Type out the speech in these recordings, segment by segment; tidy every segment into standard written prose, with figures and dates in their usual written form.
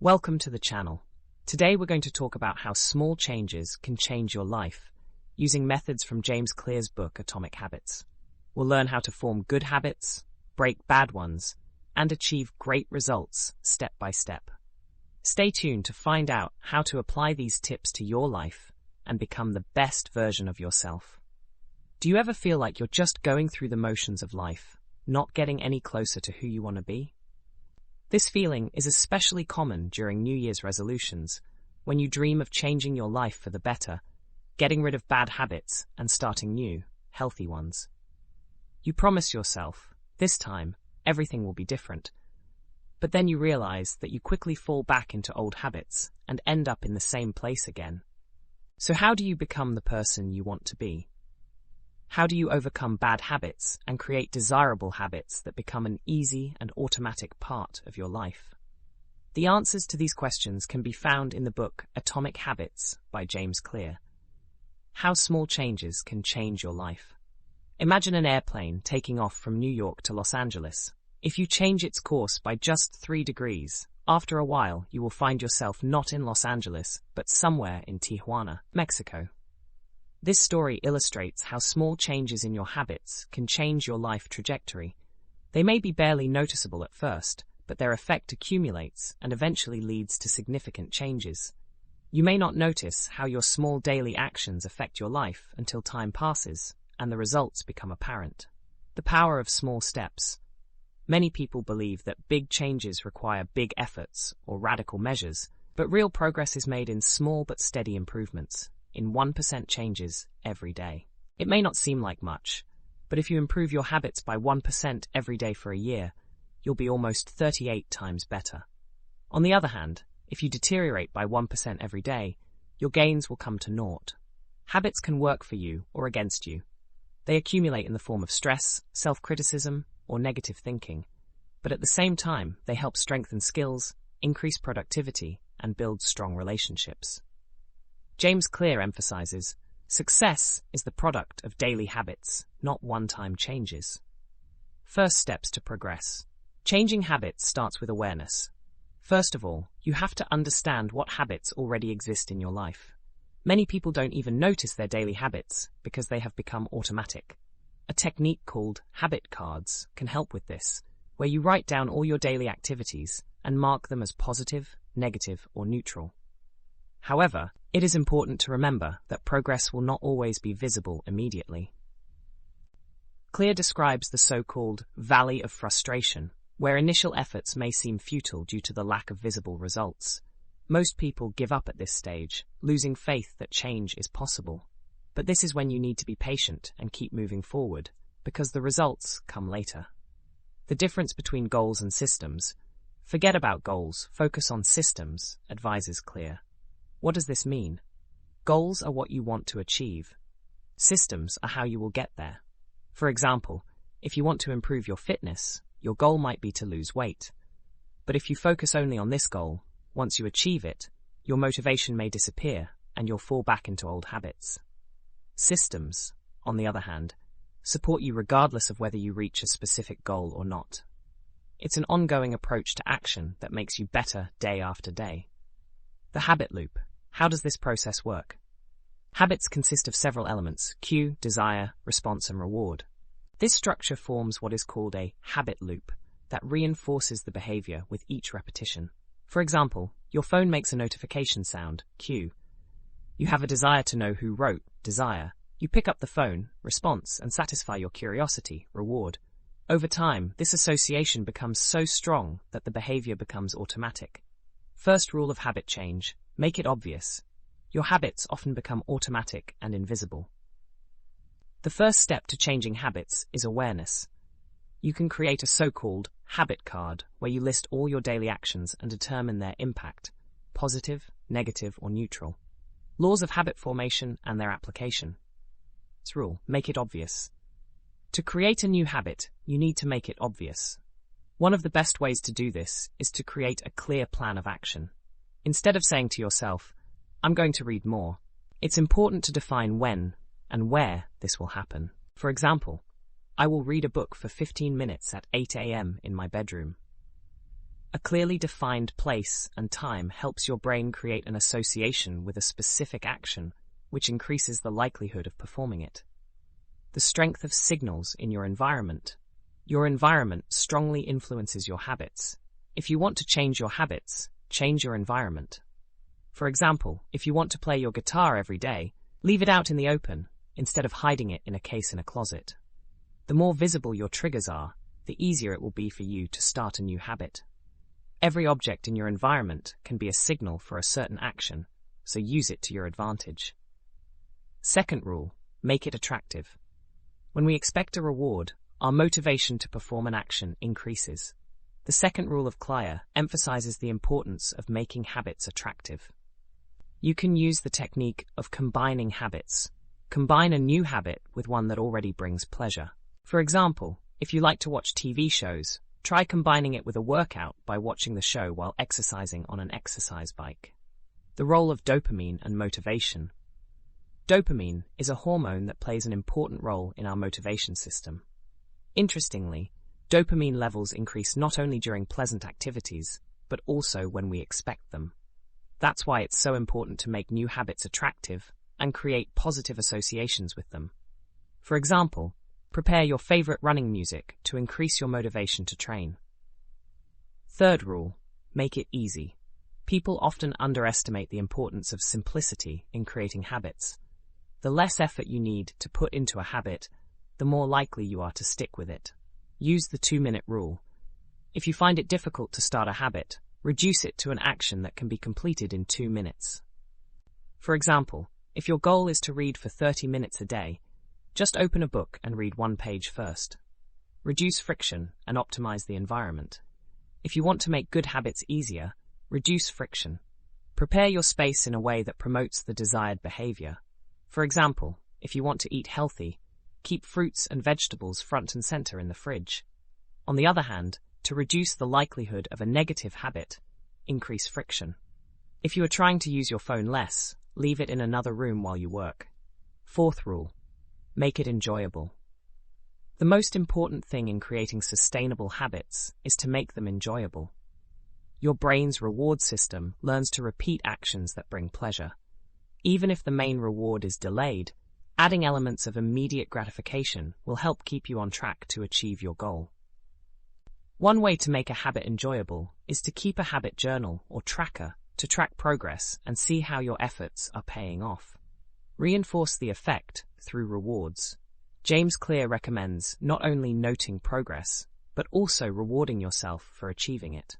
Welcome to the channel. Today we're going to talk about how small changes can change your life, using methods from James Clear's book Atomic Habits. We'll learn how to form good habits, break bad ones, and achieve great results step by step. Stay tuned to find out how to apply these tips to your life and become the best version of yourself. Do you ever feel like you're just going through the motions of life, not getting any closer to who you want to be? This feeling is especially common during New Year's resolutions, when you dream of changing your life for the better, getting rid of bad habits and starting new, healthy ones. You promise yourself, this time, everything will be different. But then you realize that you quickly fall back into old habits and end up in the same place again. So how do you become the person you want to be? How do you overcome bad habits and create desirable habits that become an easy and automatic part of your life? The answers to these questions can be found in the book Atomic Habits by James Clear. How small changes can change your life. Imagine an airplane taking off from New York to Los Angeles. If you change its course by just 3 degrees, after a while you will find yourself not in Los Angeles, but somewhere in Tijuana, Mexico. This story illustrates how small changes in your habits can change your life trajectory. They may be barely noticeable at first, but their effect accumulates and eventually leads to significant changes. You may not notice how your small daily actions affect your life until time passes and the results become apparent. The power of small steps. Many people believe that big changes require big efforts or radical measures, but real progress is made in small but steady improvements, in 1% changes every day. It may not seem like much, but if you improve your habits by 1% every day for a year, you'll be almost 38 times better. On the other hand, if you deteriorate by 1% every day, your gains will come to naught. Habits can work for you or against you. They accumulate in the form of stress, self-criticism, or negative thinking, but at the same time, they help strengthen skills, increase productivity, and build strong relationships. James Clear emphasizes, success is the product of daily habits, not one-time changes. First steps to progress. Changing habits starts with awareness. First of all, you have to understand what habits already exist in your life. Many people don't even notice their daily habits because they have become automatic. A technique called habit cards can help with this, where you write down all your daily activities and mark them as positive, negative, or neutral. However, it is important to remember that progress will not always be visible immediately. Clear describes the so-called valley of frustration, where initial efforts may seem futile due to the lack of visible results. Most people give up at this stage, losing faith that change is possible. But this is when you need to be patient and keep moving forward, because the results come later. The difference between goals and systems. Forget about goals, focus on systems, advises Clear. What does this mean? Goals are what you want to achieve. Systems are how you will get there. For example, if you want to improve your fitness, your goal might be to lose weight. But if you focus only on this goal, once you achieve it, your motivation may disappear and you'll fall back into old habits. Systems, on the other hand, support you regardless of whether you reach a specific goal or not. It's an ongoing approach to action that makes you better day after day. The habit loop. How does this process work? Habits consist of several elements: cue, desire, response, and reward. This structure forms what is called a habit loop that reinforces the behavior with each repetition. For example, your phone makes a notification sound, cue. You have a desire to know who wrote, desire. You pick up the phone, response, and satisfy your curiosity, reward. Over time, this association becomes so strong that the behavior becomes automatic. First rule of habit change. Make it obvious. Your habits often become automatic and invisible. The first step to changing habits is awareness. You can create a so-called habit card where you list all your daily actions and determine their impact, positive, negative, or neutral. Laws of habit formation and their application. This rule, make it obvious. To create a new habit, you need to make it obvious. One of the best ways to do this is to create a clear plan of action. Instead of saying to yourself, I'm going to read more, it's important to define when and where this will happen. For example, I will read a book for 15 minutes at 8 a.m. in my bedroom. A clearly defined place and time helps your brain create an association with a specific action, which increases the likelihood of performing it. The strength of signals in your environment. Your environment strongly influences your habits. If you want to change your habits, change your environment. For example, if you want to play your guitar every day, leave it out in the open, instead of hiding it in a case in a closet. The more visible your triggers are, the easier it will be for you to start a new habit. Every object in your environment can be a signal for a certain action, so use it to your advantage. Second rule, make it attractive. When we expect a reward, our motivation to perform an action increases. The second rule of Clear emphasizes the importance of making habits attractive. You can use the technique of combining habits. Combine a new habit with one that already brings pleasure. For example, if you like to watch TV shows, try combining it with a workout by watching the show while exercising on an exercise bike. The role of dopamine and motivation. Dopamine is a hormone that plays an important role in our motivation system. Interestingly, dopamine levels increase not only during pleasant activities, but also when we expect them. That's why it's so important to make new habits attractive and create positive associations with them. For example, prepare your favorite running music to increase your motivation to train. Third rule, make it easy. People often underestimate the importance of simplicity in creating habits. The less effort you need to put into a habit, the more likely you are to stick with it. Use the 2-minute rule. If you find it difficult to start a habit, reduce it to an action that can be completed in 2 minutes. For example, if your goal is to read for 30 minutes a day, just open a book and read 1 page first. Reduce friction and optimize the environment. If you want to make good habits easier, reduce friction. Prepare your space in a way that promotes the desired behavior. For example, if you want to eat healthy, keep fruits and vegetables front and center in the fridge. On the other hand, to reduce the likelihood of a negative habit, increase friction. If you are trying to use your phone less, leave it in another room while you work. Fourth rule, make it enjoyable. The most important thing in creating sustainable habits is to make them enjoyable. Your brain's reward system learns to repeat actions that bring pleasure. Even if the main reward is delayed, adding elements of immediate gratification will help keep you on track to achieve your goal. One way to make a habit enjoyable is to keep a habit journal or tracker to track progress and see how your efforts are paying off. Reinforce the effect through rewards. James Clear recommends not only noting progress, but also rewarding yourself for achieving it.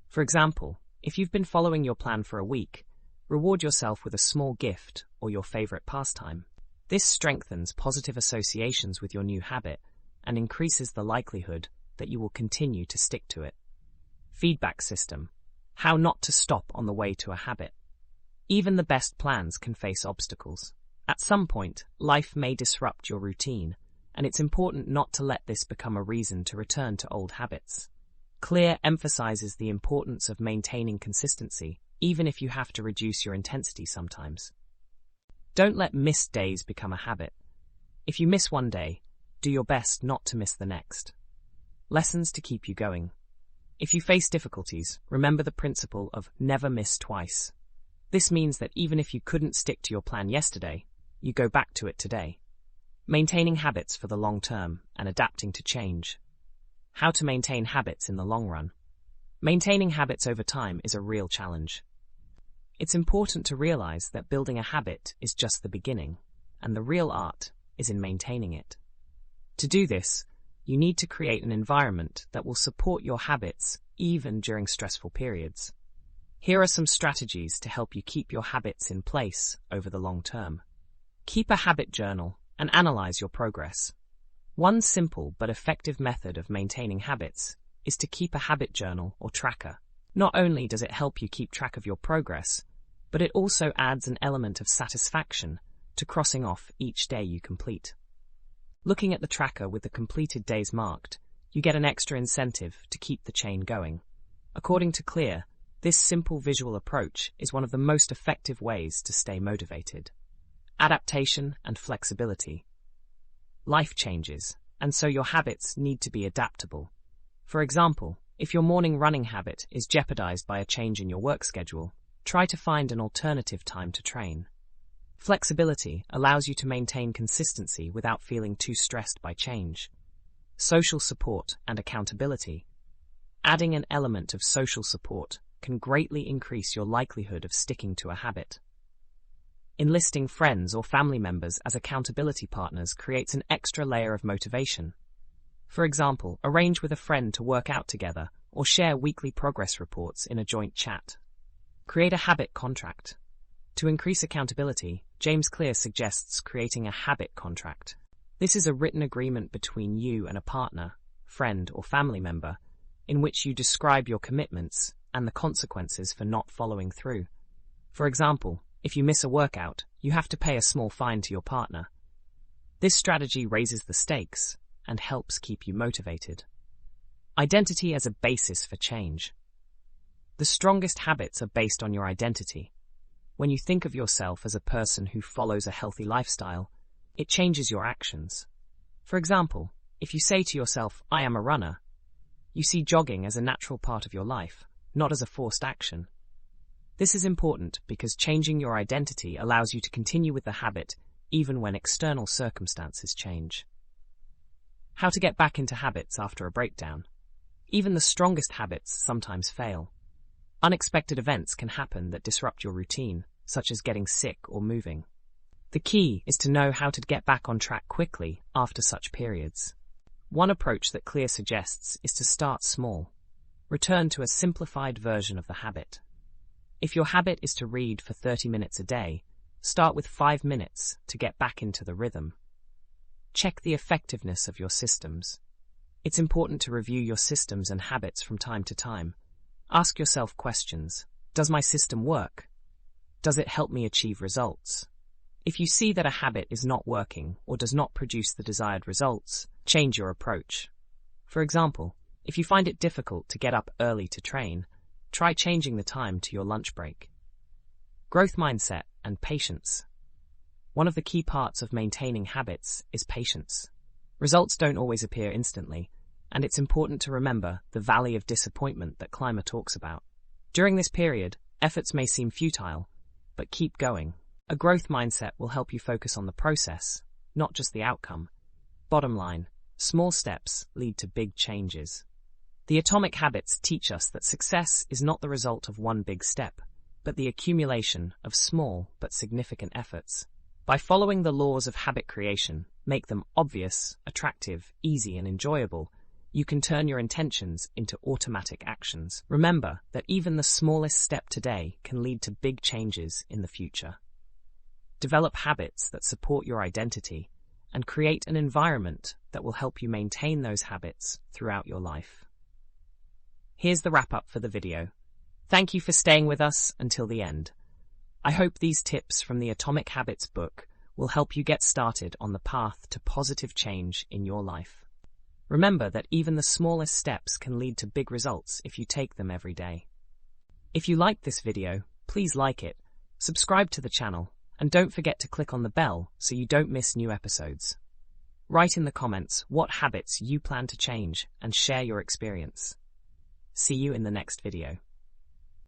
For example, if you've been following your plan for a week, reward yourself with a small gift or your favorite pastime. This strengthens positive associations with your new habit and increases the likelihood that you will continue to stick to it. Feedback system. How not to stop on the way to a habit. Even the best plans can face obstacles. At some point, life may disrupt your routine, and it's important not to let this become a reason to return to old habits. Clear emphasizes the importance of maintaining consistency, even if you have to reduce your intensity sometimes. Don't let missed days become a habit. If you miss one day, do your best not to miss the next. Lessons to keep you going. If you face difficulties, remember the principle of never miss twice. This means that even if you couldn't stick to your plan yesterday, you go back to it today. Maintaining habits for the long term and adapting to change. How to maintain habits in the long run. Maintaining habits over time is a real challenge. It's important to realize that building a habit is just the beginning, and the real art is in maintaining it. To do this, you need to create an environment that will support your habits even during stressful periods. Here are some strategies to help you keep your habits in place over the long term. Keep a habit journal and analyze your progress. One simple but effective method of maintaining habits is to keep a habit journal or tracker. Not only does it help you keep track of your progress, but it also adds an element of satisfaction to crossing off each day you complete. Looking at the tracker with the completed days marked, you get an extra incentive to keep the chain going. According to Clear, this simple visual approach is one of the most effective ways to stay motivated. Adaptation and flexibility. Life changes, and so your habits need to be adaptable. For example, If your morning running habit is jeopardized by a change in your work schedule, try to find an alternative time to train. Flexibility allows you to maintain consistency without feeling too stressed by change. Social support and accountability. Adding an element of social support can greatly increase your likelihood of sticking to a habit. Enlisting friends or family members as accountability partners creates an extra layer of motivation. For example, arrange with a friend to work out together or share weekly progress reports in a joint chat. Create a habit contract. To increase accountability, James Clear suggests creating a habit contract. This is a written agreement between you and a partner, friend, or family member in which you describe your commitments and the consequences for not following through. For example, if you miss a workout, you have to pay a small fine to your partner. This strategy raises the stakes and helps keep you motivated. Identity as a basis for change. The strongest habits are based on your identity. When you think of yourself as a person who follows a healthy lifestyle, it changes your actions. For example, if you say to yourself, "I am a runner," you see jogging as a natural part of your life, not as a forced action. This is important because changing your identity allows you to continue with the habit even when external circumstances change. How to get back into habits after a breakdown. Even the strongest habits sometimes fail. Unexpected events can happen that disrupt your routine, such as getting sick or moving. The key is to know how to get back on track quickly after such periods. One approach that Clear suggests is to start small. Return to a simplified version of the habit. If your habit is to read for 30 minutes a day, start with 5 minutes to get back into the rhythm. Check the effectiveness of your systems. It's important to review your systems and habits from time to time. Ask yourself questions. Does my system work? Does it help me achieve results? If you see that a habit is not working or does not produce the desired results, change your approach. For example, if you find it difficult to get up early to train, try changing the time to your lunch break. Growth mindset and patience. One of the key parts of maintaining habits is patience. Results don't always appear instantly, and it's important to remember the valley of disappointment that Clymer talks about. During this period, efforts may seem futile, but keep going. A growth mindset will help you focus on the process, not just the outcome. Bottom line, small steps lead to big changes. The Atomic Habits teach us that success is not the result of one big step, but the accumulation of small but significant efforts. By following the laws of habit creation, make them obvious, attractive, easy, and enjoyable, you can turn your intentions into automatic actions. Remember that even the smallest step today can lead to big changes in the future. Develop habits that support your identity and create an environment that will help you maintain those habits throughout your life. Here's the wrap-up for the video. Thank you for staying with us until the end. I hope these tips from the Atomic Habits book will help you get started on the path to positive change in your life. Remember that even the smallest steps can lead to big results if you take them every day. If you liked this video, please like it, subscribe to the channel, and don't forget to click on the bell so you don't miss new episodes. Write in the comments what habits you plan to change and share your experience. See you in the next video.